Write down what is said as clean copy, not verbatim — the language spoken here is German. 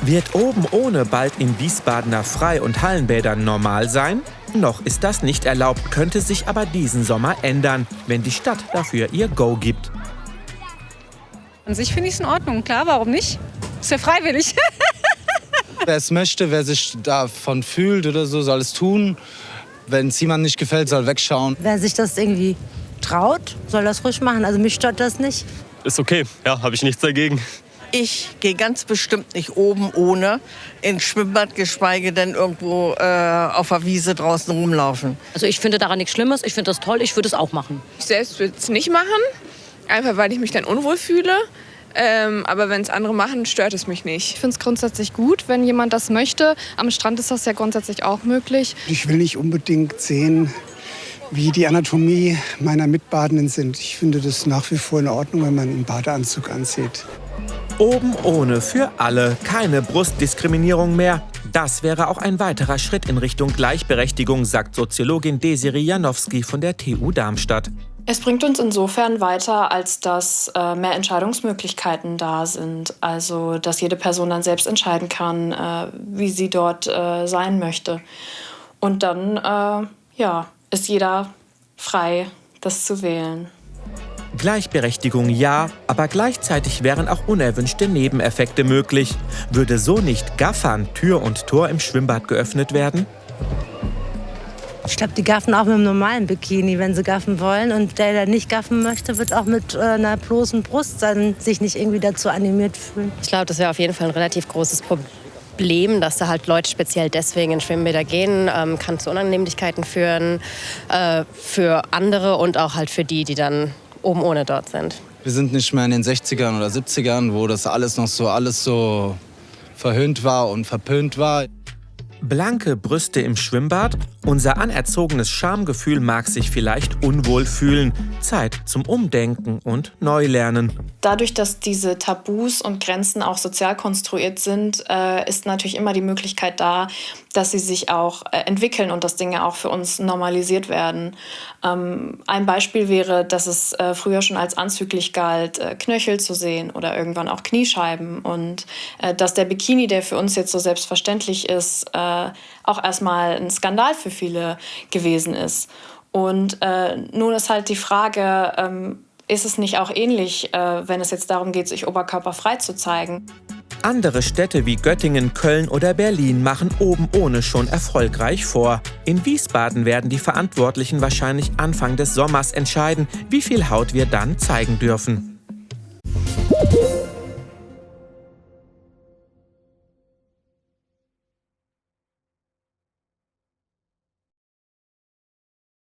Wird oben ohne bald in Wiesbadener Frei- und Hallenbädern normal sein? Noch ist das nicht erlaubt, könnte sich aber diesen Sommer ändern, wenn die Stadt dafür ihr Go gibt. An sich finde ich es in Ordnung, klar, warum nicht? Ist ja freiwillig. Wer es möchte, wer sich davon fühlt oder so, soll es tun. Wenn es jemandem nicht gefällt, soll wegschauen. Wer sich das irgendwie traut, soll das ruhig machen. Also mich stört das nicht. Ist okay, ja, habe ich nichts dagegen. Ich gehe ganz bestimmt nicht oben ohne ins Schwimmbad, geschweige denn irgendwo auf der Wiese draußen rumlaufen. Also ich finde daran nichts Schlimmes, ich finde das toll, ich würde es auch machen. Ich selbst würde es nicht machen, einfach weil ich mich dann unwohl fühle. Aber wenn es andere machen, stört es mich nicht. Ich finde es grundsätzlich gut, wenn jemand das möchte. Am Strand ist das ja grundsätzlich auch möglich. Ich will nicht unbedingt sehen, wie die Anatomie meiner Mitbadenden sind. Ich finde das nach wie vor in Ordnung, wenn man einen Badeanzug anzieht. Oben ohne für alle, keine Brustdiskriminierung mehr. Das wäre auch ein weiterer Schritt in Richtung Gleichberechtigung, sagt Soziologin Desiree Janowski von der TU Darmstadt. Es bringt uns insofern weiter, als dass mehr Entscheidungsmöglichkeiten da sind. Also, dass jede Person dann selbst entscheiden kann, wie sie dort sein möchte. Und dann ist jeder frei, das zu wählen. Gleichberechtigung ja, aber gleichzeitig wären auch unerwünschte Nebeneffekte möglich. Würde so nicht gaffern Tür und Tor im Schwimmbad geöffnet werden? Ich glaube, die gaffen auch mit einem normalen Bikini, wenn sie gaffen wollen. Und der nicht gaffen möchte, wird auch mit einer bloßen Brust dann sich nicht irgendwie dazu animiert fühlen. Ich glaube, das wäre auf jeden Fall ein relativ großes Problem, dass da halt Leute speziell deswegen in Schwimmbäder gehen, kann zu Unannehmlichkeiten führen für andere und auch halt für die dann oben ohne dort sind. Wir sind nicht mehr in den 60ern oder 70ern, wo das alles so verhöhnt war und verpönt war. Blanke Brüste im Schwimmbad? Unser anerzogenes Schamgefühl mag sich vielleicht unwohl fühlen. Zeit zum Umdenken und Neulernen. Dadurch, dass diese Tabus und Grenzen auch sozial konstruiert sind, ist natürlich immer die Möglichkeit da, dass sie sich auch entwickeln und dass Dinge auch für uns normalisiert werden. Ein Beispiel wäre, dass es früher schon als anzüglich galt, Knöchel zu sehen oder irgendwann auch Kniescheiben. Und dass der Bikini, der für uns jetzt so selbstverständlich ist, auch erstmal ein Skandal für viele gewesen ist. Und nun ist halt die Frage, ist es nicht auch ähnlich, wenn es jetzt darum geht, sich oberkörperfrei zu zeigen? Andere Städte wie Göttingen, Köln oder Berlin machen oben ohne schon erfolgreich vor. In Wiesbaden werden die Verantwortlichen wahrscheinlich Anfang des Sommers entscheiden, wie viel Haut wir dann zeigen dürfen.